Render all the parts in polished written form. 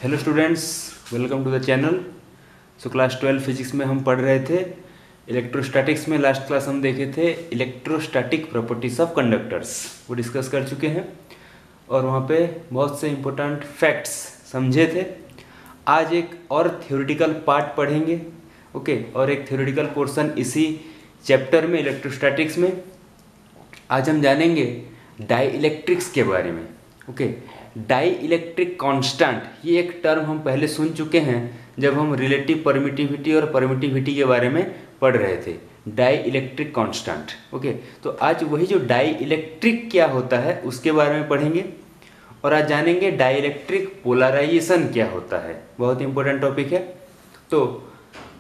Hello students, welcome to the channel. Class 12 physics में हम पढ़ रहे थे इलेक्ट्रोस्टैटिक्स में। लास्ट क्लास हम देखे थे इलेक्ट्रोस्टैटिक प्रॉपर्टीज ऑफ कंडक्टर्स, वो डिस्कस कर चुके हैं और वहाँ पे बहुत से इंपॉर्टेंट फैक्ट्स समझे थे। आज एक और थ्योरेटिकल पार्ट पढ़ेंगे, ओके, और एक थ्योरेटिकल पोर्शन इसी चैप्टर में इलेक्ट्रोस्टैटिक्स में। आज हम जानेंगे डाई इलेक्ट्रिक्स के बारे में, ओके। डाई इलेक्ट्रिक कांस्टेंट, ये एक टर्म हम पहले सुन चुके हैं जब हम रिलेटिव परमिटिविटी और परमिटिविटी के बारे में पढ़ रहे थे। Dielectric constant, okay. तो आज वही जो डाई इलेक्ट्रिक क्या होता है उसके बारे में पढ़ेंगे और आज जानेंगे डाई इलेक्ट्रिक पोलराइजेशन क्या होता है। बहुत इंपॉर्टेंट टॉपिक है, तो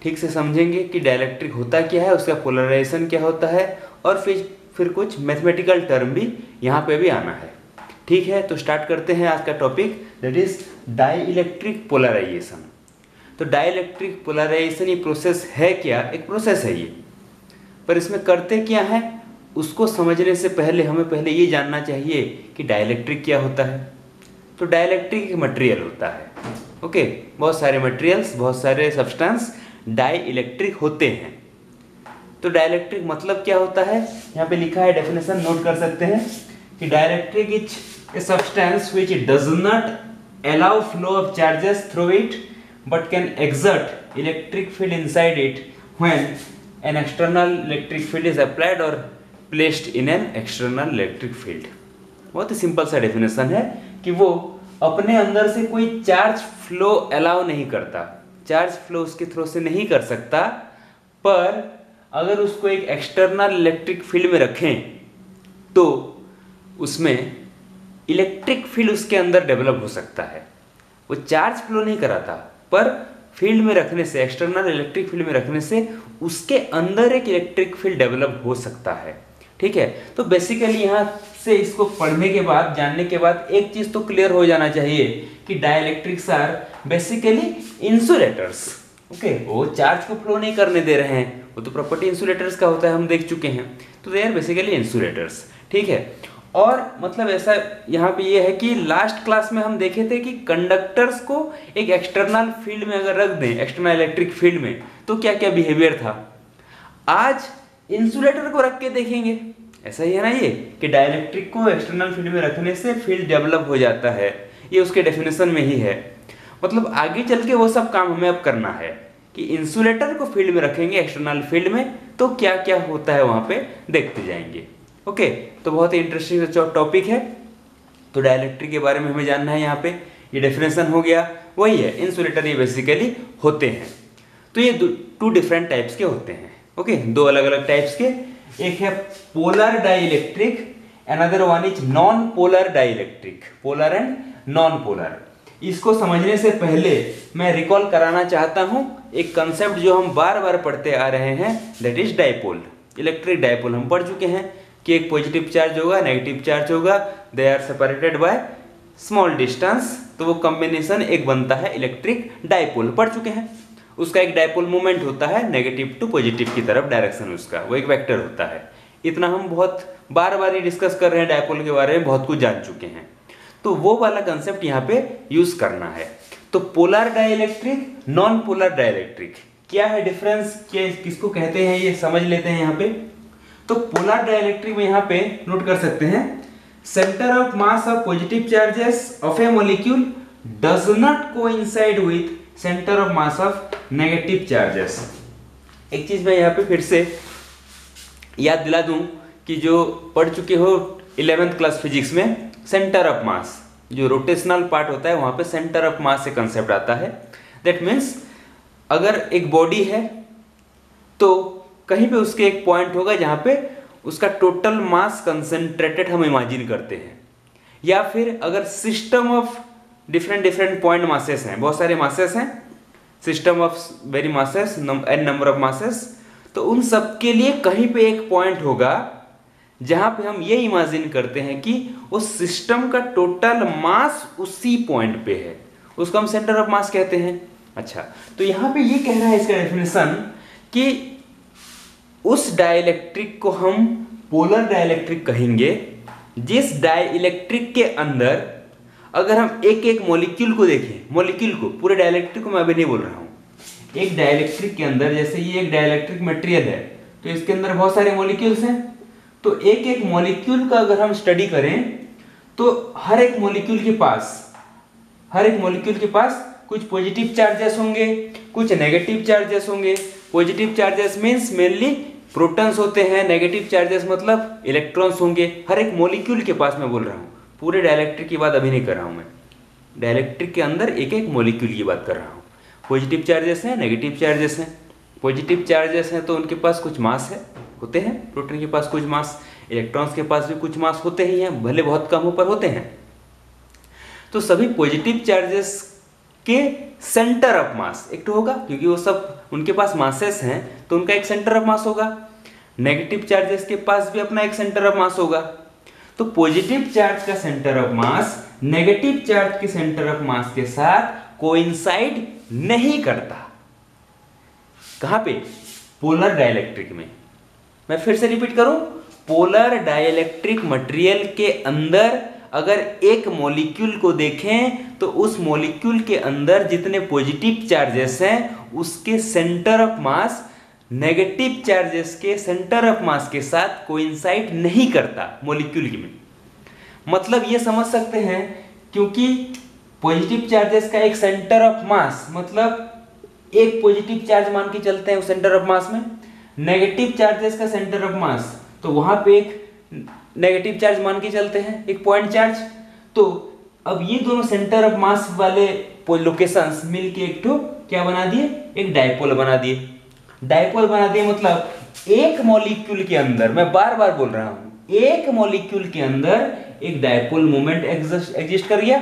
ठीक से समझेंगे कि डाई इलेक्ट्रिक होता क्या है, उसका पोलराइजेशन क्या होता है और फिर कुछ मैथमेटिकल टर्म भी यहाँ पे भी आना है। ठीक है, तो स्टार्ट करते हैं आज का topic, that is dielectric polarisation. तो डाई इलेक्ट्रिक पोलराइजेशन ये प्रोसेस है क्या? एक प्रोसेस है ये, पर इसमें करते क्या है उसको समझने से पहले हमें पहले ये जानना चाहिए कि डाई इलेक्ट्रिक क्या होता है। तो डाई इलेक्ट्रिक एक मटेरियल होता है, ओके। बहुत सारे मटेरियल्स, बहुत सारे सब्सटेंस डाई इलेक्ट्रिक होते हैं। तो डाई इलेक्ट्रिक मतलब क्या होता है, यहाँ पे लिखा है, डेफिनेशन नोट कर सकते हैं कि dielectric is a substance which does not allow flow of charges through it but can exert electric field inside it when an external electric field is applied or placed in an external electric field। बहुत ही simple सा definition है कि वो अपने अंदर से कोई charge flow allow नहीं करता, चार्ज फ्लो उसके थ्रू से नहीं कर सकता, पर अगर उसको एक एक्सटर्नल इलेक्ट्रिक फील्ड में रखें तो उसमें इलेक्ट्रिक फील्ड उसके अंदर डेवलप हो सकता है। वो चार्ज फ्लो नहीं कराता, पर फील्ड में रखने से, एक्सटर्नल इलेक्ट्रिक फील्ड में रखने से उसके अंदर एक इलेक्ट्रिक फील्ड डेवलप हो सकता है। ठीक है, तो बेसिकली यहाँ से इसको पढ़ने के बाद, जानने के बाद एक चीज तो क्लियर हो जाना चाहिए कि dielectrics are basically insulators, okay. वो चार्ज को फ्लो नहीं करने दे रहे हैं, वो तो प्रॉपर्टी इंसुलेटर्स का होता है, हम देख चुके हैं। तो दे आर बेसिकली इंसुलेटर्स, ठीक है। और मतलब ऐसा यहाँ पे ये है कि लास्ट क्लास में हम देखे थे कि कंडक्टर्स को एक एक्सटर्नल फील्ड में अगर रख दें, एक्सटर्नल इलेक्ट्रिक फील्ड में, तो क्या क्या बिहेवियर था। आज इंसुलेटर को रख के देखेंगे, ऐसा ही है ना ये कि डाइलेक्ट्रिक को एक्सटर्नल फील्ड में रखने से फील्ड डेवलप हो जाता है, ये उसके डेफिनेशन में ही है। मतलब आगे चल के वो सब काम हमें अब करना है कि इंसुलेटर को फील्ड में रखेंगे, एक्सटर्नल फील्ड में, तो क्या क्या होता है वहां पे देखते जाएंगे, ओके। तो बहुत ही इंटरेस्टिंग टॉपिक है। तो डाइलेक्ट्रिक के बारे में हमें जानना है। यहाँ पे ये डेफिनेशन हो गया, वही है, इंसुलेटर ये बेसिकली होते हैं। तो ये टू डिफरेंट टाइप्स के होते हैं, ओके, दो अलग अलग टाइप्स के। एक है polar dielectric, another one is non polar dielectric, polar and non polar. इसको समझने से पहले मैं रिकॉल कराना चाहता हूं एक कंसेप्ट जो हम बार बार पढ़ते आ रहे हैं, that is dipole. Electric dipole हम पढ़ चुके हैं कि एक पॉजिटिव चार्ज होगा, नेगेटिव चार्ज होगा, they are separated by small distance, तो वो कॉम्बिनेशन एक बनता है इलेक्ट्रिक डाइपोल, पढ़ चुके हैं। उसका एक डाइपोल मूवमेंट होता है नेगेटिव टू पॉजिटिव की तरफ, डायरेक्शन उसका, वो एक वेक्टर होता है। इतना हम बहुत बार बार ही डिस्कस कर रहे हैं, डाइपोल के बारे में बहुत कुछ जान चुके हैं। तो वो वाला कंसेप्ट यहाँ पे यूज करना है। तो polar dielectric, non polar dielectric, क्या है डिफरेंस, किसको कहते हैं, ये समझ लेते हैं यहाँ पे। तो पोलर डाइलेक्ट्रिक में यहाँ पे नोट कर सकते हैं, centre of mass of positive charges of A molecule does not coincide with centre of mass of negative charges. एक चीज मैं यहाँ पे फिर से याद दिला दूं कि जो पढ़ चुके हो 11th क्लास फिजिक्स में, सेंटर ऑफ मास, जो रोटेशनल पार्ट होता है वहां पे सेंटर ऑफ मास से कंसेप्ट आता है। दैट मीन्स अगर एक बॉडी है तो कहीं पे उसके एक पॉइंट होगा जहां पे उसका टोटल मास कंसेंट्रेटेड हम इमेजिन करते हैं, या फिर अगर system of different point masses हैं, बहुत सारे मासेस हैं, system of very masses, N number of masses, तो उन सब के लिए कहीं पे एक पॉइंट होगा जहां पे हम ये इमेजिन करते हैं कि उस सिस्टम का टोटल मास उसी पॉइंट पे है, उसको हम सेंटर ऑफ मास कहते हैं। अच्छा, तो यहां पे ये कह रहा है इसका डेफिनेशन कि उस डाइलेक्ट्रिक को हम पोलर डाइलेक्ट्रिक कहेंगे जिस डाइलेक्ट्रिक के अंदर अगर हम एक एक मॉलिक्यूल को देखें, मॉलिक्यूल को, पूरे डाइलेक्ट्रिक को मैं अभी नहीं बोल रहा हूँ, एक डाइलेक्ट्रिक के अंदर, जैसे ये एक डाइलेक्ट्रिक मटेरियल है तो इसके अंदर बहुत सारे मॉलिक्यूल्स हैं, तो एक एक मॉलिक्यूल का अगर हम स्टडी करें तो हर एक मॉलिक्यूल के पास कुछ पॉजिटिव चार्जेस होंगे, कुछ नेगेटिव चार्जेस होंगे। Positive charges means mainly protons होते हैं, नेगेटिव चार्जेस मतलब इलेक्ट्रॉन्स होंगे। हर एक मॉलिक्यूल के पास मैं बोल रहा हूँ, पूरे डाइलेक्ट्रिक की बात अभी नहीं कर रहा हूँ मैं, डाइलेक्ट्रिक के अंदर एक एक मॉलिक्यूल की बात कर रहा हूँ। पॉजिटिव चार्जेस हैं, नेगेटिव चार्जेस हैं। पॉजिटिव चार्जेस हैं तो उनके पास कुछ मास है, होते हैं, प्रोटॉन के पास कुछ मास, इलेक्ट्रॉन्स के पास भी कुछ मास होते ही हैं, भले बहुत कम ऊपर होते हैं। तो सभी पॉजिटिव चार्जेस के सेंटर ऑफ मास एक तो होगा, क्योंकि वो सब उनके पास मासेस हैं तो उनका एक सेंटर ऑफ मास होगा। नेगेटिव चार्जेस के पास भी अपना एक सेंटर ऑफ मास होगा। तो पॉजिटिव चार्ज का centre of mass negative charge के सेंटर ऑफ मास के साथ कोइंसाइड नहीं करता। कहां पे? पोलर डाइलेक्ट्रिक में। मैं फिर से रिपीट करूं, पोलर डाइलेक्ट्रिक मटेरियल के अंदर अगर एक मॉलिक्यूल को देखें तो उस मॉलिक्यूल के अंदर जितने पॉजिटिव चार्जेस हैं उसके centre of mass negative charges के सेंटर ऑफ मास के साथ कोइंसाइड नहीं करता मॉलिक्यूल में। मतलब ये समझ सकते हैं, क्योंकि पॉजिटिव चार्जेस का एक सेंटर ऑफ मास, मतलब एक पॉजिटिव चार्ज मान के चलते हैं उस सेंटर ऑफ मास में, नेगेटिव चार्जेस का सेंटर ऑफ मास तो वहां पे एक नेगेटिव चार्ज मान के चलते हैं, एक पॉइंट चार्ज। तो अब ये दोनों सेंटर ऑफ मास वाले लोकेशंस मिलके एक तो क्या बना दिए? एक डायपोल बना दिए। डायपोल बना दिए मतलब एक मॉलिक्यूल के अंदर, मैं बार बार बोल रहा हूं, एक मॉलिक्यूल के अंदर एक डायपोल मोमेंट एग्जिस्ट कर गया।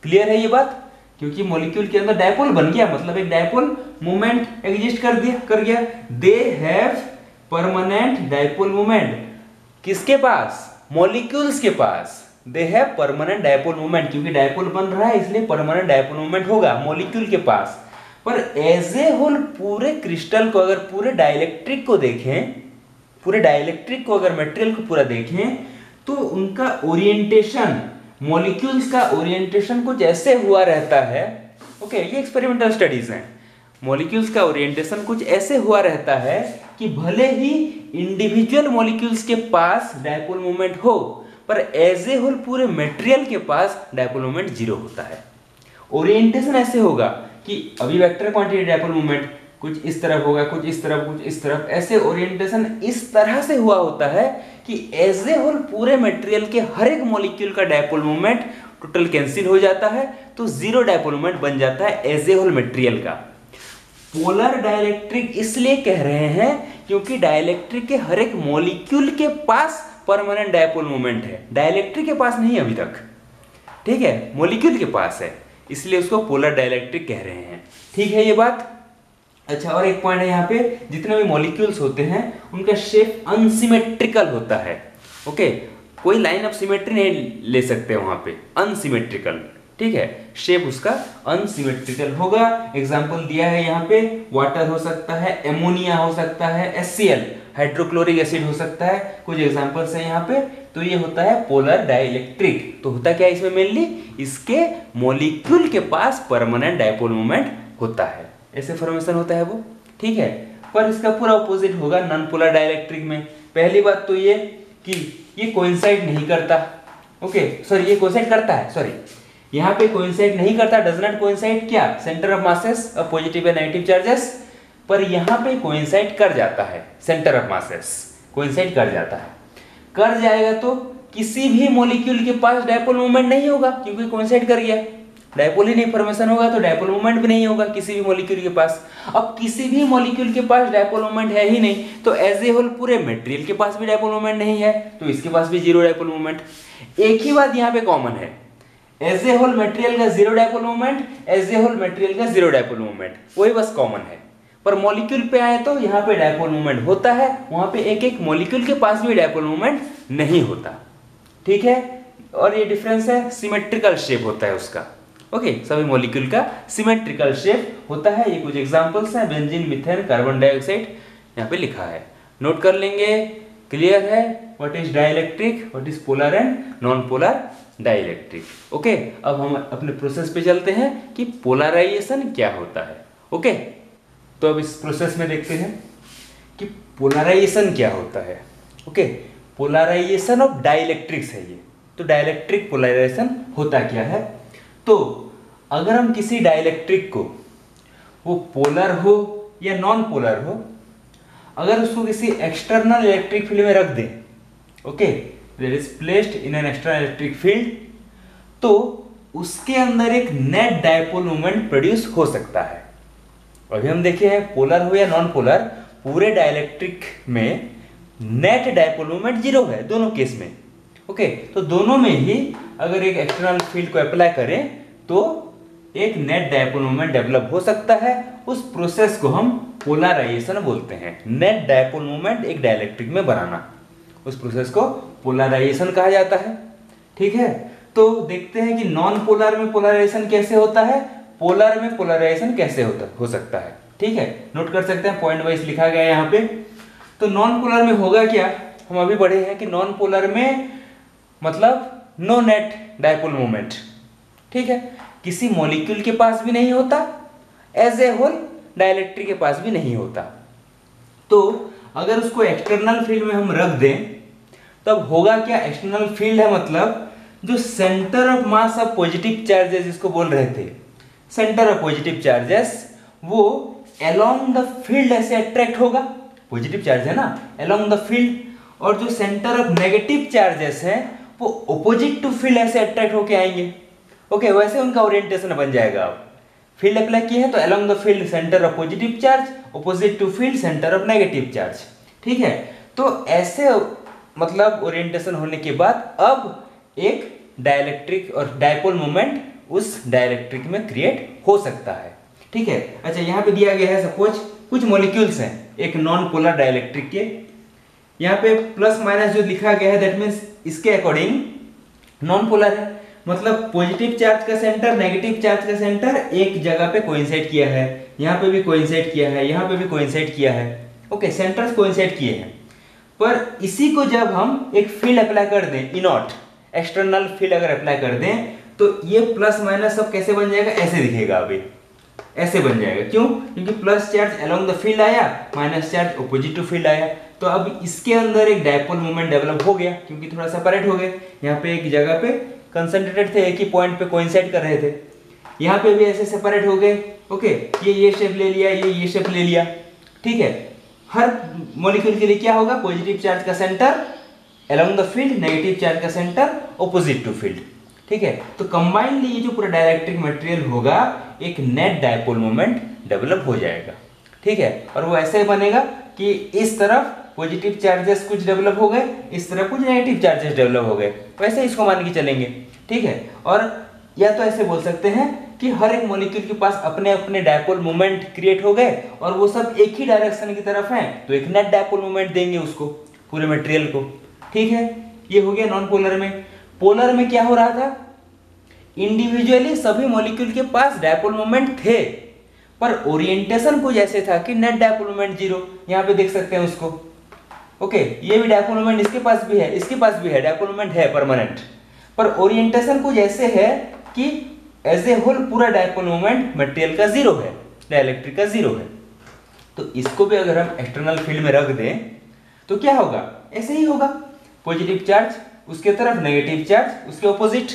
क्लियर है ये बात? क्योंकि मॉलिक्यूल के अंदर डायपोल बन गया मतलब एक डायपोल मोमेंट एग्जिस्ट कर गया। They have permanent dipole moment. किसके पास? मॉलिक्यूल्स के पास। They have permanent dipole moment, क्योंकि डायपोल बन रहा है इसलिए परमानेंट डायपोल मोमेंट होगा मॉलिक्यूल के पास। पर एज ए होल पूरे क्रिस्टल को, अगर पूरे डाइलेक्ट्रिक को देखें, पूरे डाइलेक्ट्रिक को अगर मटेरियल को पूरा देखें तो उनका ओरिएंटेशन, मॉलिक्यूल्स का ओरिएंटेशन कुछ ऐसे हुआ रहता है। ओके, ये एक्सपेरिमेंटल स्टडीज हैं। मॉलिक्यूल्स का ओरिएंटेशन कुछ ऐसे हुआ रहता है कि भले ही इंडिविजुअल मॉलिक्यूल्स के पास डायपोल मोमेंट हो, पर एज ए होल पूरे मटेरियल के पास डायपोल मोमेंट जीरो होता है। ओरिएंटेशन ऐसे होगा कि अभी वेक्टर क्वांटिटी डायपोल मोमेंट कुछ इस तरफ होगा, कुछ इस तरफ, कुछ इस तरफ, ऐसे ओरिएंटेशन इस तरह से हुआ होता है कि एज ए होल पूरे मटेरियल के हर एक मॉलिक्यूल का डायपोल मोमेंट टोटल कैंसिल हो जाता है, तो जीरो डायपोल मोमेंट बन जाता है एज ए होल मटेरियल का। पोलर डाइलेक्ट्रिक इसलिए कह रहे हैं क्योंकि डाइलेक्ट्रिक के हर एक मॉलिक्यूल के पास परमानेंट डायपोल मोमेंट है, डाइलेक्ट्रिक के पास नहीं अभी तक। ठीक है, मॉलिक्यूल के पास है, इसलिए उसको पोलर डाइलेक्ट्रिक कह रहे हैं। ठीक है ये बात? अच्छा, और एक पॉइंट है यहाँ पे, जितने भी मॉलिक्यूल्स होते हैं उनका शेप अनसिमेट्रिकल होता है। ओके, कोई लाइन ऑफ सिमेट्री नहीं ले सकते वहां पे, अनसिमेट्रिकल। ठीक है, शेप उसका अनसिमेट्रिकल होगा। एग्जाम्पल दिया है यहाँ पे, वाटर हो सकता है, एमोनिया हो सकता है, HCl हाइड्रोक्लोरिक एसिड हो सकता है, कुछ एग्जाम्पल्स हैं यहाँ पे। तो ये होता है पोलर डाइलेक्ट्रिक। तो होता क्या है इसमें? मेनली इसके मॉलिक्यूल के पास परमानेंट डायपोल मोमेंट होता है, ऐसे फॉर्मेशन होता है वो। ठीक है, पर इसका पूरा ऑपोजिट होगा नॉन पोलर डाइलेक्ट्रिक में। पहली बात तो ये कि ये कोइंसाइड नहीं करता। ओके सॉरी, ये कोइंसाइड करता है, सॉरी, यहाँ पे कोइंसाइड नहीं करता, डज नॉट कोइंसाइड क्या? Centre of masses of positive and negative charges. पर यहाँ पे कोइंसाइड कर जाता है, सेंटर ऑफ मासेस कोइंसाइड कर जाता है। कर जाएगा तो किसी भी मॉलिक्यूल के पास डायपोल मोमेंट नहीं होगा, क्योंकि कोइंसाइड कर गया। डायपोल ही नहीं फॉर्मेशन होगा तो डायपोल मोमेंट भी नहीं होगा किसी भी मॉलिक्यूल के पास। अब किसी भी मॉलिक्यूल के पास डायपोल मोमेंट है ही नहीं, तो एज ए होल पूरे मटेरियल के पास भी डायपोल मोमेंट नहीं है, तो इसके पास भी जीरो डायपोल मोमेंट। एक ही बात यहाँ पे कॉमन है, एज ए होल मटेरियल का zero dipole moment, as a whole material का जीरो डायपोल मोमेंट, वही बस कॉमन है। पर मॉलिक्यूल पे आए तो यहाँ पे डायपोल मोमेंट होता है, वहां पे एक एक मॉलिक्यूल के पास भी डायपोल मोमेंट नहीं होता। ठीक है, और ये डिफरेंस है, सिमेट्रिकल शेप होता है उसका। ओके, सभी मॉलिक्यूल का सिमेट्रिकल शेप होता है। ये कुछ एग्जांपल्स हैं, बेंजीन, मीथेन, कार्बन डाइऑक्साइड यहाँ पे लिखा है, नोट कर लेंगे। क्लियर है? What is dielectric, what is polar and non polar dielectric. Okay, अब हम अपने प्रोसेस पे चलते हैं कि पोलराइजेशन क्या होता है। ओके, तो अब इस प्रोसेस में देखते हैं कि पोलराइजेशन क्या होता है। ओके, पोलराइजेशन ऑफ डाइलेक्ट्रिक्स है ये। तो डाइलेक्ट्रिक पोलराइजेशन होता क्या है? तो अगर हम किसी डाइलेक्ट्रिक को, वो पोलर हो या नॉन पोलर हो, अगर उसको किसी एक्सटर्नल इलेक्ट्रिक फील्ड में रख दें, okay, that is placed in an external electric field, तो उसके अंदर एक नेट डायपोल मोमेंट प्रोड्यूस हो सकता है। अभी हम देखे हैं पोलर हो या नॉन पोलर, पूरे डाइलेक्ट्रिक में नेट डायपोल मोमेंट जीरो है दोनों केस में। ओके, तो दोनों में ही अगर एक एक्सटर्नल फील्ड को अप्लाई करें तो एक नेट डायपोल मोमेंट डेवलप हो सकता है। उस प्रोसेस को हम पोलराइजेशन बोलते हैं। नेट डायपोल मोमेंट एक डाइलेक्ट्रिक में बनाना, उस प्रोसेस को पोलराइजेशन कहा जाता है। ठीक है, तो देखते हैं कि नॉन पोलर में पोलराइजेशन कैसे होता है, पोलर में पोलराइजेशन कैसे हो सकता है। ठीक है, नोट कर सकते हैं, पॉइंट वाइज लिखा गया है यहाँ पे। तो नॉन पोलर में होगा क्या, हम अभी पढ़े हैं कि नॉन पोलर में मतलब नो नेट डायपोल मोमेंट। ठीक है, किसी मॉलिक्यूल के पास भी नहीं होता, एज ए होल डाइलेक्ट्रिक के पास भी नहीं होता। तो अगर उसको एक्सटर्नल फील्ड में हम रख दें तब होगा क्या, एक्सटर्नल फील्ड है मतलब जो centre of mass of positive charges जिसको बोल रहे थे, सेंटर ऑफ पॉजिटिव चार्जेस, वो अलोंग द फील्ड ऐसे अट्रैक्ट होगा। पॉजिटिव चार्ज है ना, अलोंग द फील्ड, और जो सेंटर ऑफ नेगेटिव चार्जेस है वो ऑपोजिट टू फील्ड ऐसे अट्रैक्ट होके आएंगे। ओके, वैसे उनका ओरिएंटेशन बन जाएगा। अब फील्ड अप्लाई किए हैं तो along the field centre of positive charge, opposite to field centre of negative charge. ठीक है, तो ऐसे मतलब ओरिएंटेशन होने के बाद अब एक डाइलेक्ट्रिक और डायपोल मोमेंट उस डाइलेक्ट्रिक में क्रिएट हो सकता है। ठीक है, अच्छा यहाँ पे दिया गया है सपोज कुछ मॉलिक्यूल्स हैं एक नॉन पोलर डाइलेक्ट्रिक के, यहाँ पे प्लस माइनस जो लिखा गया है दैट मीन्स इसके अकॉर्डिंग नॉन पोलर है, मतलब पॉजिटिव चार्ज का सेंटर नेगेटिव चार्ज का सेंटर एक जगह पे कोइंसाइड किया है, यहाँ पे भी कोइंसाइड किया है, यहाँ पे भी कोइंसाइड किया है। ओके, सेंटर्स कोइंसाइड किए हैं, पर इसी को जब हम एक फील्ड अप्लाई कर दें, इनॉट एक्सटर्नल फील्ड अगर अप्लाई कर दें तो ये प्लस माइनस सब कैसे बन जाएगा, ऐसे दिखेगा। अभी ऐसे बन जाएगा, क्यों? क्योंकि plus charge along the field आया, minus charge opposite to field आया। तो अब इसके अंदर एक डायपोल मोमेंट डेवलप हो गया, क्योंकि थोड़ा सेपरेट हो गए। यहाँ पे एक जगह पे कंसंट्रेटेड थे, एक ही पॉइंट पे कोइंसाइड कर रहे थे, यहाँ पे भी ऐसे सेपरेट हो गए। ओके, ये शेप ले लिया, ये शेप ले लिया। ठीक है, हर मॉलिक्यूल के लिए क्या होगा, पॉजिटिव चार्ज का centre along the field, negative charge का सेंटर ऑपोजिट टू फील्ड। ठीक है, तो कंबाइनली ये जो पूरा डाइलेक्ट्रिक मटेरियल होगा एक नेट डायपोल मोमेंट डेवलप हो जाएगा। ठीक है, और वो ऐसे बनेगा कि इस तरफ पॉजिटिव चार्जेस कुछ डेवलप हो गए, इस तरफ कुछ नेगेटिव चार्जेस डेवलप हो गए, वैसे इसको मान के चलेंगे। ठीक है, और या तो ऐसे बोल सकते हैं कि हर एक मॉलिक्यूल के पास अपने अपने डायपोल मोमेंट क्रिएट हो गए और वो सब एक ही डायरेक्शन की तरफ हैं, तो एक नेट डायपोल मोमेंट देंगे उसको, पूरे मटेरियल को। ठीक है, ये हो गया नॉन पोलर में। पोलर में क्या हो रहा था, इंडिविजुअली सभी मॉलिक्यूल के पास डायपोल मोमेंट थे, पर ओरिएंटेशन कुछ ऐसे था कि नेट डायपोल मोमेंट जीरो। यहाँ पे देख सकते हैं उसको। ओके, ये भी डायपोल मोमेंट इसके पास भी है, इसके पास भी है, डायपोल मोमेंट है परमानेंट, पर ओरिएंटेशन कुछ ऐसे है कि एज ए होल पूरा डायपोल मोमेंट मटेरियल का जीरो है, डाइलेक्ट्रिक का जीरो है। तो इसको भी अगर हम एक्सटर्नल फील्ड में रख दें तो क्या होगा, ऐसे ही होगा, पॉजिटिव चार्ज उसके तरफ, नेगेटिव चार्ज उसके opposite,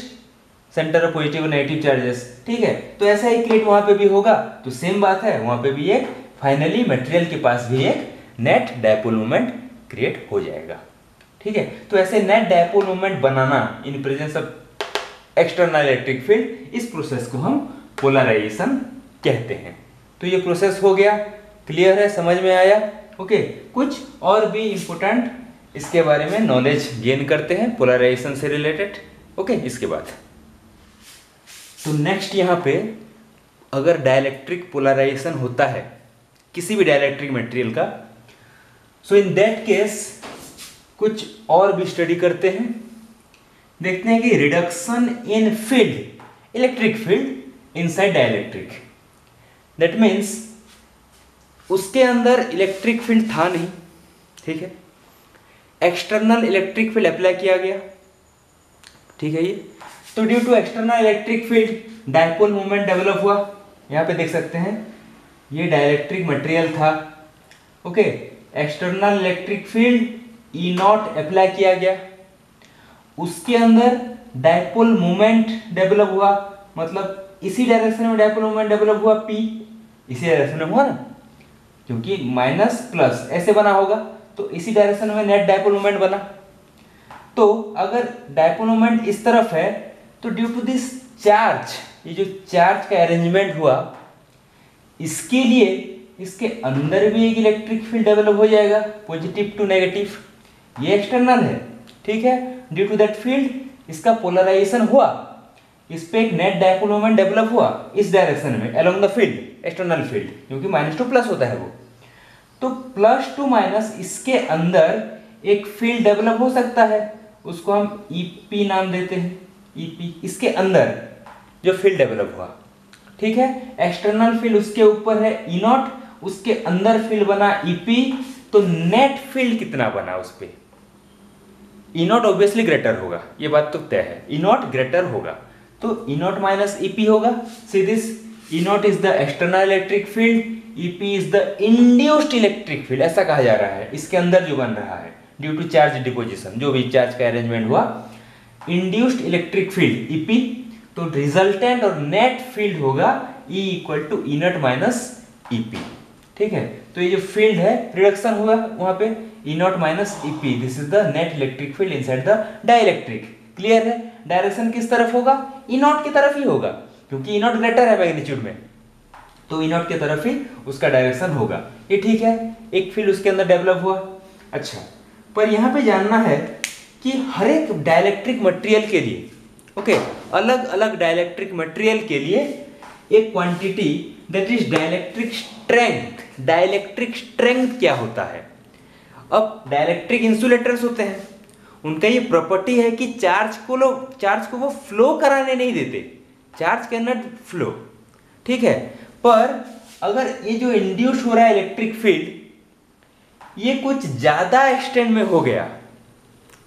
centre of positive negative charges. ठीक है, तो ऐसा ही क्रिएट वहां पे भी होगा। तो सेम बात है, वहां पे भी एक फाइनली मटेरियल के पास भी एक नेट डायपोल मोमेंट क्रिएट हो जाएगा। ठीक है, तो ऐसे net dipole moment banana in presence of external electric field, इस प्रोसेस को हम पोलराइजेशन कहते हैं। तो ये प्रोसेस हो गया, क्लियर है, समझ में आया? ओके, कुछ और भी इंपॉर्टेंट इसके बारे में नॉलेज गेन करते हैं पोलराइजेशन से रिलेटेड। ओके, इसके बाद तो नेक्स्ट यहाँ पे अगर डाइलेक्ट्रिक पोलराइजेशन होता है किसी भी डाइलेक्ट्रिक मटेरियल का, सो इन दैट केस कुछ और भी स्टडी करते हैं, देखते हैं कि reduction in field, electric field inside dielectric. That means उसके अंदर इलेक्ट्रिक फील्ड था नहीं, ठीक है, एक्सटर्नल इलेक्ट्रिक फील्ड अप्लाई किया गया, ठीक है ये, तो due to external electric field dipole moment develop हुआ। यहाँ पे देख सकते हैं ये डाइलेक्ट्रिक मटेरियल था। Okay, external electric field E nought apply किया गया, उसके अंदर डायपोल मोमेंट डेवलप हुआ, मतलब इसी डायरेक्शन में डायपोल मोमेंट डेवलप हुआ पी, इसी डायरेक्शन में हुआ ना, क्योंकि माइनस प्लस ऐसे बना होगा तो इसी डायरेक्शन में नेट डायपोल मोमेंट बना। तो अगर डायपोल मोमेंट इस तरफ है तो ड्यू टू दिस चार्ज, ये जो चार्ज का अरेंजमेंट हुआ, इसके लिए इसके अंदर भी एक इलेक्ट्रिक फील्ड डेवलप हो जाएगा, पॉजिटिव टू नेगेटिव। ये एक्सटर्नल है, ठीक है। ड्यू टू दैट फील्ड इसका पोलराइजेशन हुआ, इस पे एक नेट डायपोल मोमेंट डेवलप हुआ इस डायरेक्शन में along the field, external field, क्योंकि माइनस टू प्लस होता है वो। तो प्लस टू माइनस इसके अंदर एक फील्ड डेवलप हो सकता है, उसको हम ईपी नाम देते हैं, ईपी, इसके अंदर जो फील्ड डेवलप हुआ, ठीक है। एक्सटर्नल फील्ड उसके ऊपर है ई नॉट, उसके अंदर फील्ड बना ईपी, तो नेट फील्ड कितना बना उस पे, ई नॉट ऑब्वियसली ग्रेटर होगा, ये बात तो तय है, ई नॉट ग्रेटर होगा, तो ई नॉट माइनस ईपी होगा। See this E not is the external electric field, EP is the induced electric field, ऐसा कहा जा रहा है इसके अंदर जो बन रहा है ड्यू टू चार्ज डिपोजिशन, जो भी चार्ज का अरेंजमेंट हुआ, इंड्यूस्ड इलेक्ट्रिक फील्ड ईपी, तो रिजल्टेंट और नेट फील्ड होगा E equal to E not minus EP, ठीक है। तो ये जो फील्ड है रिडक्शन होगा वहां पे E not minus EP, this is the net electric field inside the dielectric. Clear है? डायरेक्शन किस तरफ होगा? ई नॉट की तरफ ही होगा, क्योंकि ई नॉट ग्रेटर है मैग्नीट्यूड में, तो ई नॉट की तरफ ही उसका डायरेक्शन होगा। ये ठीक है, एक फील्ड उसके अंदर डेवलप हुआ। अच्छा, पर यहाँ पे जानना है कि हर एक डाइलेक्ट्रिक मटेरियल के लिए, ओके, अलग अलग डाइलेक्ट्रिक मटेरियल के लिए एक quantity that is dielectric strength. Dielectric strength क्या होता है? अब डाइलेक्ट्रिक इंसुलेटर्स होते हैं, उनका ये प्रॉपर्टी है कि चार्ज को वो फ्लो कराने नहीं देते, चार्ज कैन नॉट फ्लो, ठीक है। पर अगर ये जो इंड्यूस हो रहा है इलेक्ट्रिक फील्ड, ये कुछ ज्यादा एक्सटेंड में हो गया,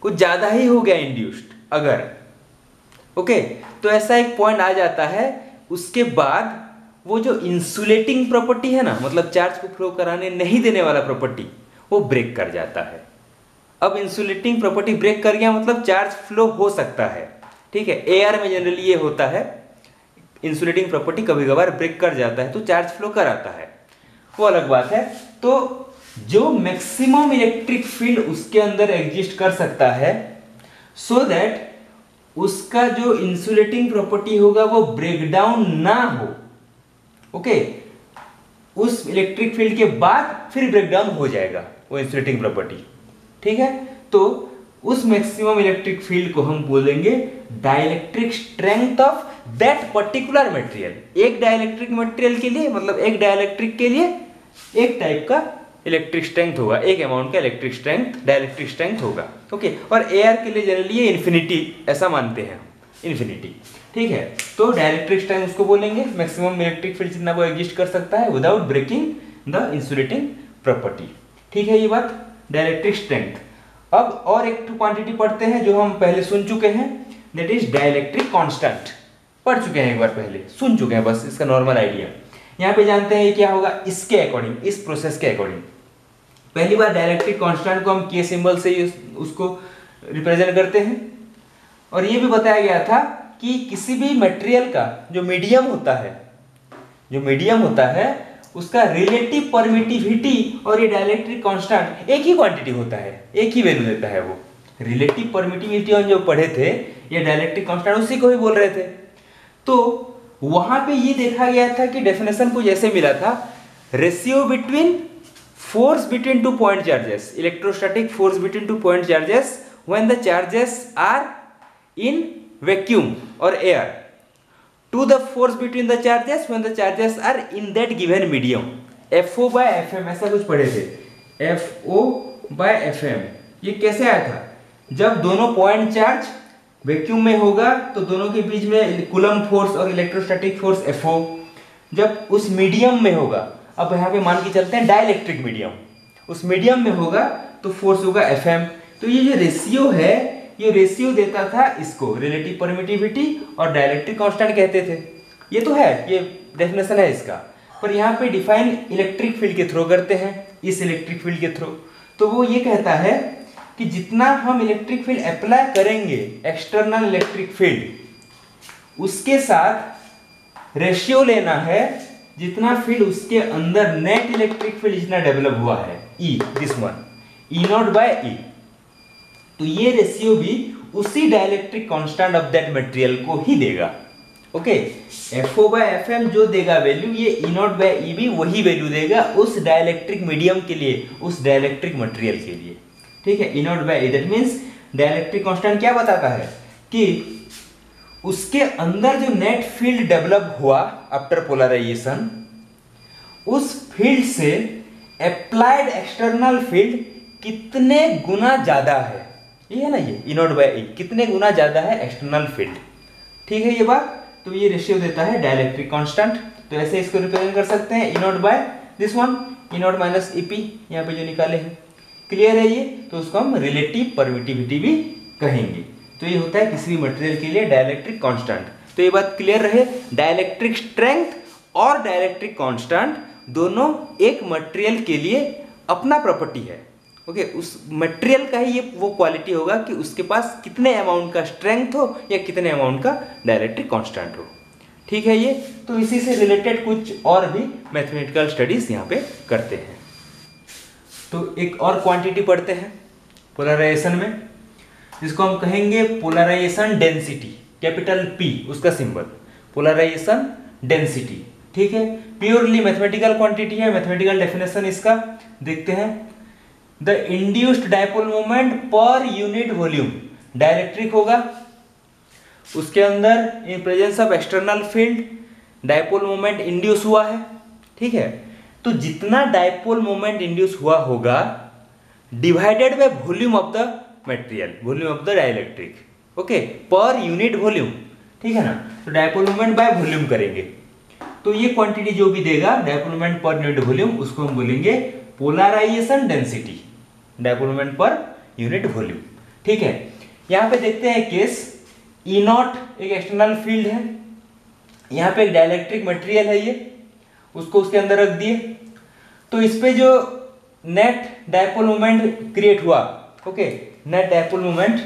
कुछ ज्यादा ही हो गया इंड्यूस्ड, अगर ओके, तो ऐसा एक पॉइंट आ जाता है, उसके बाद वो जो इंसुलेटिंग प्रॉपर्टी है ना, मतलब चार्ज को फ्लो कराने नहीं देने वाला प्रॉपर्टी, वो ब्रेक कर जाता है। अब इंसुलेटिंग प्रॉपर्टी ब्रेक कर गया मतलब चार्ज फ्लो हो सकता है, ठीक है। एयर में जनरली ये होता है, इंसुलेटिंग प्रॉपर्टी कभी कभार ब्रेक कर जाता है तो चार्ज फ्लो कराता है, वो अलग बात है। तो जो मैक्सिमम इलेक्ट्रिक फील्ड उसके अंदर एग्जिस्ट कर सकता है, सो दैट उसका जो इंसुलेटिंग प्रॉपर्टी होगा वो ब्रेक डाउन ना हो, ओके। उस इलेक्ट्रिक फील्ड के बाद फिर ब्रेक डाउन हो जाएगा वो इंसुलेटिंग प्रॉपर्टी, ठीक है। तो उस मैक्सिमम इलेक्ट्रिक फील्ड को हम बोलेंगे dielectric strength of that particular material. एक डाइलेक्ट्रिक मटेरियल के लिए, मतलब एक डाइलेक्ट्रिक के लिए एक टाइप का इलेक्ट्रिक स्ट्रेंथ होगा, एक अमाउंट का इलेक्ट्रिक स्ट्रेंथ, डाइलेक्ट्रिक स्ट्रेंथ होगा, ओके। और एयर के लिए जनरली ये इन्फिनिटी, ऐसा मानते हैं इन्फिनिटी, ठीक है। तो डाइलेक्ट्रिक स्ट्रेंथ उसको बोलेंगे मैक्सिमम इलेक्ट्रिक फील्ड जितना वो एग्जिस्ट कर सकता है without breaking the insulating property, ठीक है। ये बात डाइलेक्ट्रिक स्ट्रेंथ। अब और एक क्वांटिटी पढ़ते हैं जो हम पहले सुन चुके हैं, दैट इज डाइलेक्ट्रिक कांस्टेंट। पढ़ चुके हैं एक बार पहले, सुन चुके हैं, बस इसका नॉर्मल आइडिया। यहाँ पे जानते हैं क्या होगा इसके अकॉर्डिंग, इस प्रोसेस के अकॉर्डिंग। पहली बार डाइलेक्ट्रिक कांस्टेंट को हम के सिंबल से उसको रिप्रेजेंट करते हैं, और ये भी बताया गया था कि किसी भी मटेरियल का जो मीडियम होता है उसका रिलेटिव परमिटिविटी और ये डाइलेक्ट्रिक कांस्टेंट एक ही क्वांटिटी होता है, एक ही वैल्यू देता है वो। रिलेटिव परमिटिविटी हम जो पढ़े थे, ये डाइलेक्ट्रिक कांस्टेंट उसी को ही बोल रहे थे। तो वहां पे ये देखा गया था कि डेफिनेशन कुछ ऐसे मिला था, ratio between force between two point charges, electrostatic force between two point charges when the charges are in vacuum or air, to the force between the charges when the charges are in that given medium, FO by FM, ऐसा कुछ पढ़े थे, FO by FM। ये कैसे आया था? जब दोनों पॉइंट चार्ज वैक्यूम में होगा तो दोनों के बीच में कूलम फोर्स और इलेक्ट्रोस्टैटिक फोर्स FO, जब उस मीडियम में होगा, अब यहाँ पे मान के चलते हैं डाइलेक्ट्रिक मीडियम, उस मीडियम में होगा तो फोर्स होगा FM। तो ये जो रेशियो है ये रेशियो देता था इसको, रिलेटिव परमिटिविटी और डाइलेक्ट्रिक कांस्टेंट कहते थे। ये तो है, ये डेफिनेशन है इसका, पर यहाँ पे डिफाइन इलेक्ट्रिक फील्ड के थ्रू करते हैं, इस इलेक्ट्रिक फील्ड के थ्रू। तो वो ये कहता है कि जितना हम इलेक्ट्रिक फील्ड अप्लाई करेंगे, एक्सटर्नल इलेक्ट्रिक फील्ड, उसके साथ रेशियो लेना है जितना फील्ड उसके अंदर नेट इलेक्ट्रिक फील्ड जितना डेवलप हुआ है, E, this one, E not by E. तो ये रेशियो भी उसी dielectric constant of that material को ही देगा। ओके, FO बाय FM जो देगा वैल्यू, ये ई नॉट बाय ई भी वही वैल्यू देगा उस डाइलेक्ट्रिक मीडियम के लिए, उस डाइलेक्ट्रिक मटेरियल के लिए। ठीक है, E not by E, that means dielectric constant क्या बताता है कि उसके अंदर जो नेट फील्ड डेवलप हुआ आफ्टर पोलराइजेशन, उस फील्ड से अप्लाइड एक्सटर्नल फील्ड कितने गुना ज्यादा है, ये है ना, ये ई नॉट बाय ई, कितने गुना ज्यादा है एक्सटर्नल फील्ड। ठीक है ये बात, तो ये रेशियो देता है डाइलेक्ट्रिक कांस्टेंट। तो ऐसे इसको रिप्रेजेंट कर सकते हैं, E not by this one, E not minus EP, यहाँ पे जो निकाले हैं। क्लियर है ये? तो उसको हम रिलेटिव परमिटिविटी भी कहेंगे। तो ये होता है किसी भी मटेरियल के लिए डाइलेक्ट्रिक कांस्टेंट। तो ये बात क्लियर रहे, डाइलेक्ट्रिक स्ट्रेंथ और डाइलेक्ट्रिक कांस्टेंट दोनों एक मटेरियल के लिए अपना प्रॉपर्टी है। ओके, उस मटेरियल का ही ये वो क्वालिटी होगा कि उसके पास कितने अमाउंट का स्ट्रेंथ हो या कितने अमाउंट का डाइलेक्ट्रिक कांस्टेंट हो। ठीक है ये, तो इसी से रिलेटेड कुछ और भी मैथमेटिकल स्टडीज यहाँ पे करते हैं। तो एक और क्वांटिटी पढ़ते हैं पोलराइजेशन में, जिसको हम कहेंगे पोलराइजेशन डेंसिटी, कैपिटल P उसका सिंबल, पोलराइजेशन डेंसिटी। ठीक है, प्योरली मैथमेटिकल क्वांटिटी है। मैथमेटिकल डेफिनेशन इसका देखते हैं, the induced dipole moment per unit volume, dielectric होगा, उसके अंदर in presence of external field dipole moment induce हुआ है। ठीक है, तो जितना डायपोल मोमेंट इंड्यूस हुआ होगा divided by volume of the material, volume of the dielectric, okay, पर यूनिट वॉल्यूम। ठीक है ना, तो डायपोल मोमेंट बाय वॉल्यूम करेंगे, तो ये क्वांटिटी जो भी देगा dipole moment per unit volume, उसको हम बोलेंगे polarisation density, dipole moment per unit volume. ठीक है, यहां पे देखते हैं केस, ई नॉट एक एक्सटर्नल फील्ड है, यहाँ पे एक डाइलेक्ट्रिक मटेरियल है, ये उसको उसके अंदर रख दिए, तो इस पे जो नेट डायपोल मोमेंट क्रिएट हुआ, okay, net dipole moment,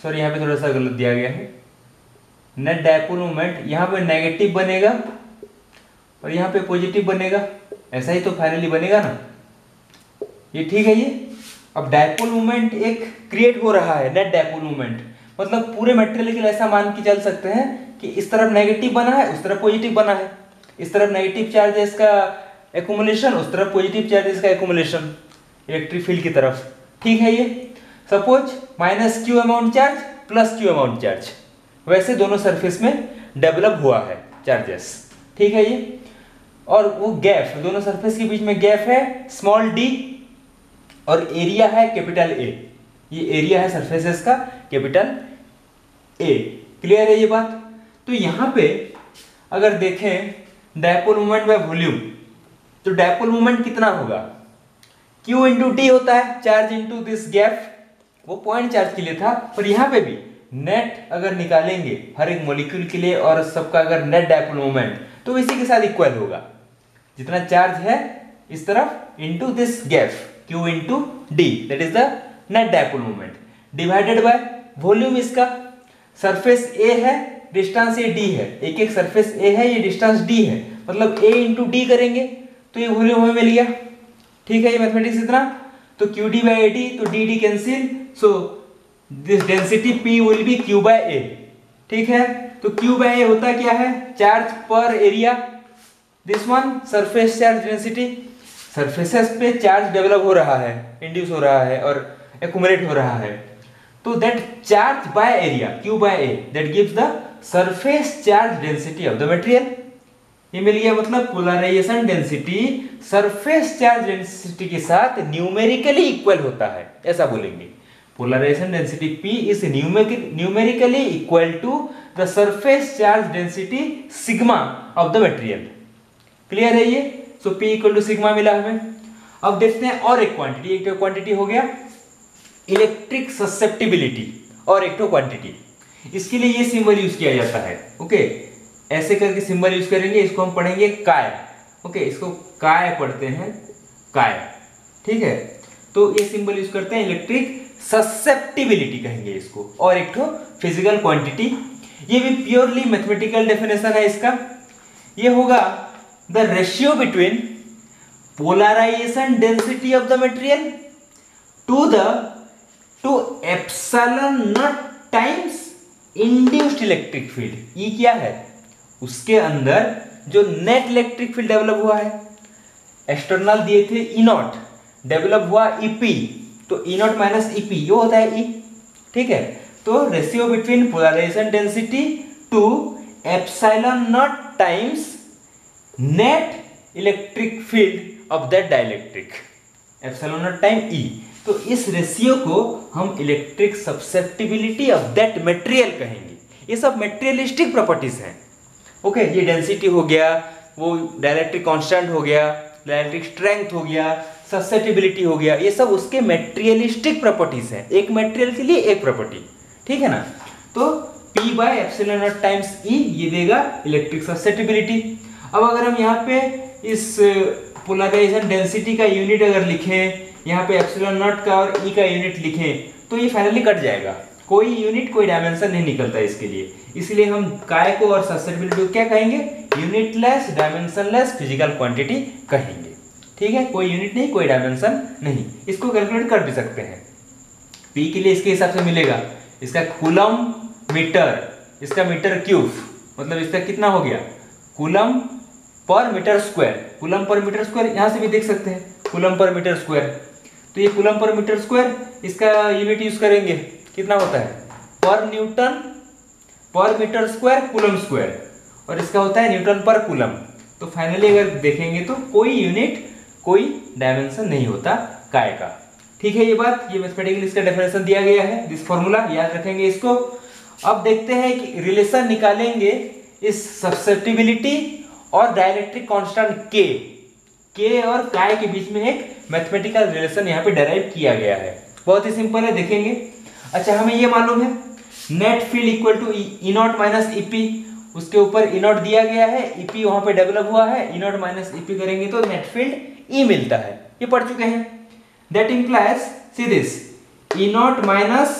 sorry यहाँ पे थोड़ा सा गलत दिया गया है, नेट डायपोल मोमेंट यहाँ पे नेगेटिव बनेगा और यहाँ पे पॉजिटिव बनेगा, ऐसा ही तो फाइनली बनेगा ना, ये ठीक है ये। अब डायपोल मोमेंट एक क्रिएट हो रहा है, नेट डायपोल मोमेंट, मतलब पूरे मटेरियल के लिए ऐसा मान के चल सकते हैं कि इस तरफ नेगेटिव बना है, उस तरफ पॉजिटिव बना है, इस तरफ नेगेटिव चार्जेस का एक्युमुलेशन, उस तरफ पॉजिटिव चार्जेस का एक्युमुलेशन इलेक्ट्रिक फील्ड की तरफ। ठीक है ये, suppose minus Q amount charge plus Q amount charge, वैसे दोनों सरफेस में डेवलप हुआ है चार्जेस। ठीक है ये, और वो गैप, दोनों सरफेस के बीच में गैप है स्मॉल d और एरिया है कैपिटल A, ये एरिया है सरफेसेस का कैपिटल A। क्लियर है ये बात? तो यहां पे अगर देखें डायपोल मोमेंट बाय वॉल्यूम, तो डायपोल मोमेंट कितना होगा, Q इंटू डी होता है, चार्ज इंटू दिस गैप, वो पॉइंट चार्ज के लिए था, पर यहां पे भी नेट अगर निकालेंगे हर एक मॉलिक्यूल के लिए और सबका अगर नेट डायपोल मोमेंट, तो इसी के साथ इक्वल होगा, जितना चार्ज है इस तरफ into this gap Q into D, that is the net dipole moment, divided by volume. इसका सरफेस A है, डिस्टेंस ये D है, एक एक सरफेस A है, ये डिस्टेंस D है, मतलब A इंटू डी करेंगे तो ये वॉल्यूम हमें मिल गया। ठीक है, ये मैथमेटिक्स इतना, तो क्यू डी बाई डी, तो D D cancel, so this density P will be Q by A। ठीक है, तो Q बाय A होता क्या है, चार्ज पर area, this one surface charge density, surfaces पे चार्ज डेवलप हो रहा है, इंड्यूस हो रहा है और एक्युमुलेट हो रहा है, तो that charge by area Q by A that gives the surface charge density of the material. ये मिल गया, मतलब polarisation density surface charge density के साथ न्यूमेरिकली इक्वल होता है, ऐसा बोलेंगे। Polarisation density P is numerically equal to the surface charge density sigma of the material. Clear है ये? So P equal to sigma मिला हमें। अब देखते हैं और एक क्वांटिटी, एक क्वांटिटी हो गया इलेक्ट्रिक ससेप्टिबिलिटी और एक तो क्वांटिटी। इसके लिए ये सिंबल यूज किया जाता है। ओके, ऐसे करके सिंबल यूज करेंगे, इसको हम पढ़ेंगे काय। ओके, इसको काय पढ़ते हैं, काय, ठीक है। तो ये सिंबल यूज करते हैं, इलेक्ट्रिक ससेप्टिबिलिटी कहेंगे इसको, और एक तो फिजिकल क्वांटिटी। ये भी प्योरली मैथमेटिकल डेफिनेशन है इसका। ये होगा the ratio between polarisation density of the material to epsilon not times induced electric field. ये क्या है, उसके अंदर जो नेट इलेक्ट्रिक फील्ड डेवलप हुआ है, एक्सटर्नल दिए थे ई नॉट, डेवलप हुआ ईपी, तो ई नॉट माइनस ईपी ये होता है ई, ठीक है। तो ratio between polarisation density to epsilon not times net electric field of that dielectric, epsilon not time E. तो इस रेशियो को हम electric susceptibility of that material कहेंगे। ये सब मटेरियलिस्टिक प्रॉपर्टीज हैं। ओके, ये डेंसिटी हो गया, वो डाइलेक्ट्रिक कांस्टेंट हो गया, डाइलेक्ट्रिक स्ट्रेंथ हो गया, ससेप्टिबिलिटी हो गया, ये सब उसके मटेरियलिस्टिक प्रॉपर्टीज हैं। एक मटेरियल के लिए एक प्रॉपर्टी, ठीक है ना। तो P bye epsilon not times E ये देगा इलेक्ट्रिक ससेप्टिबिलिटी। अब अगर हम यहाँ पे इस पोलराइजेशन डेंसिटी का यूनिट अगर लिखें, यहाँ पे एप्सिलॉन नॉट का और E का यूनिट लिखें, तो ये फाइनली कट जाएगा। कोई यूनिट कोई डायमेंशन नहीं निकलता इसके लिए, इसलिए हम काय को और ससेप्टिबिलिटी को क्या कहेंगे, यूनिटलेस डायमेंशनलेस फिजिकल क्वांटिटी कहेंगे, ठीक है। कोई यूनिट नहीं, कोई डायमेंशन नहीं। इसको कैलकुलेट कर भी सकते हैं। P के लिए इसके हिसाब से मिलेगा, इसका कूलम मीटर, इसका मीटर क्यूब, मतलब इसका कितना हो गया, coulomb per metre square. Coulomb per metre square यहाँ से भी देख सकते हैं, कूलम पर मीटर स्क्वायर। तो ये कूलम पर मीटर स्क्वायर, इसका यूनिट यूज करेंगे, कितना होता है, पर न्यूटन पर मीटर स्क्वायर कूलम स्क्वायर, और इसका होता है न्यूटन पर कूलम। तो फाइनली अगर देखेंगे तो कोई यूनिट कोई डायमेंशन नहीं होता काय का, ठीक है। ये बात, ये मैथमेटिकली इसका डेफिनेशन दिया गया है, दिस फॉर्मूला याद रखेंगे इसको। अब देखते हैं कि रिलेशन निकालेंगे इस ससेप्टिबिलिटी और डाइलेक्ट्रिक कांस्टेंट के और काय के बीच में एक मैथमेटिकल रिलेशन यहाँ पे डेराइव किया गया है। बहुत ही सिंपल है, देखेंगे। अच्छा, हमें ये मालूम है net field equal to E not minus EP, उसके ऊपर ई नॉट दिया गया है, ईपी वहां पे डेवलप हुआ है, ई नॉट माइनस ईपी करेंगे तो नेट फील्ड ई मिलता है, ये पढ़ चुके हैं। That implies see this E not minus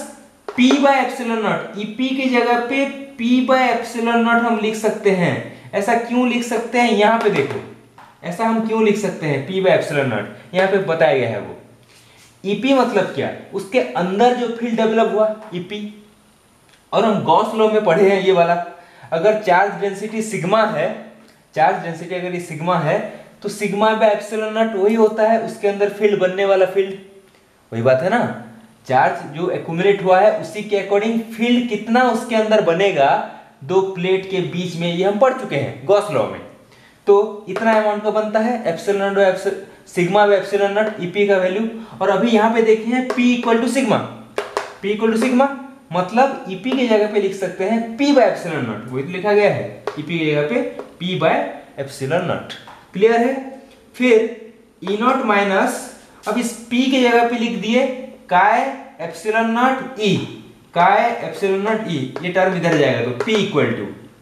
P bye epsilon naught, EP की जगह पे पी बाय एप्सिलॉन नॉट हम लिख सकते हैं। ऐसा क्यों लिख सकते हैं, यहाँ पे देखो, ऐसा हम क्यों लिख सकते हैं पी बाय एप्सिलॉन नॉट, यहाँ पे बताया गया है। वो ईपी मतलब क्या, उसके अंदर जो फील्ड डेवलप हुआ ईपी, और हम गॉस लॉ में पढ़े हैं ये वाला, अगर चार्ज डेंसिटी सिग्मा है, चार्ज डेंसिटी अगर ये सिग्मा है, तो सिग्मा बाय एप्सिलॉन नॉट वही होता है उसके अंदर फील्ड बनने वाला फील्ड, वही बात है ना। चार्ज जो एक्यूमुलेट हुआ है उसी के अकॉर्डिंग फील्ड कितना उसके अंदर बनेगा दो प्लेट के बीच में, ये हम पढ़ चुके हैं गॉस लॉ में। तो इतना अमाउंट का बनता है epsilon naught sigma by epsilon naught EP का वैल्यू। और अभी यहाँ पे देखे हैं P equal to sigma, P equal to sigma मतलब ईपी की जगह पे लिख सकते हैं P बाय एप्सिलॉन नॉट, वही तो लिखा गया है, ईपी की जगह पे P bye epsilon not. Clear है। फिर ई नॉट माइनस, अब इस P की जगह पे लिख दिए काय एप्सिलॉन नॉट ई, काय एप्सिलॉन नॉट ई, ये टर्म इधर जाएगा तो P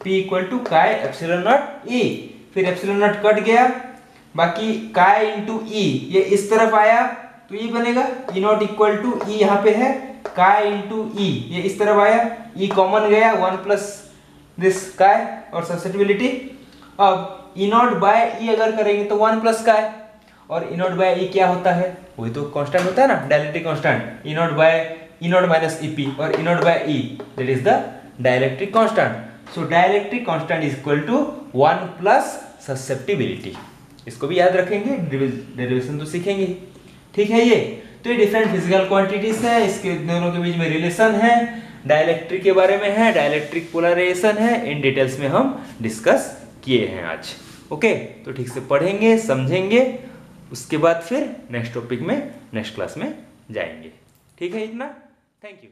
इक्वल टू काय एप्सिलॉन नॉट ई। फिर एप्सिलॉन नॉट कट गया, बाकी काय इंटू ई, ये इस तरफ आया तो ये बनेगा ई नॉट इक्वल टू ई, यहाँ पे है काय इंटू ई, ये इस तरफ आया, ई कॉमन गया, 1 प्लस दिस काय और ससेप्टिबिलिटी। अब ई नॉट बाय ई अगर करेंगे तो 1 प्लस काय, और ई नॉट बाय ई क्या होता है, वही तो कांस्टेंट होता है ना, dielectric constant, E not minus EP, और E not by E that is the dielectric constant. So dielectric constant is equal to 1 plus susceptibility. इसको भी याद रखेंगे, डेरिवेशन तो सीखेंगे, ठीक है। ये तो ये डिफरेंट फिजिकल क्वांटिटीज है, इसके दोनों के बीच में रिलेशन है, डाइलेक्ट्रिक के बारे में है, डाइलेक्ट्रिक पोलराइजेशन है, इन डिटेल्स में हम डिस्कस किए हैं आज। ओके, तो ठीक से पढ़ेंगे, समझेंगे, उसके बाद फिर नेक्स्ट टॉपिक में नेक्स्ट क्लास में जाएंगे। ठीक है, इतना, थैंक यू।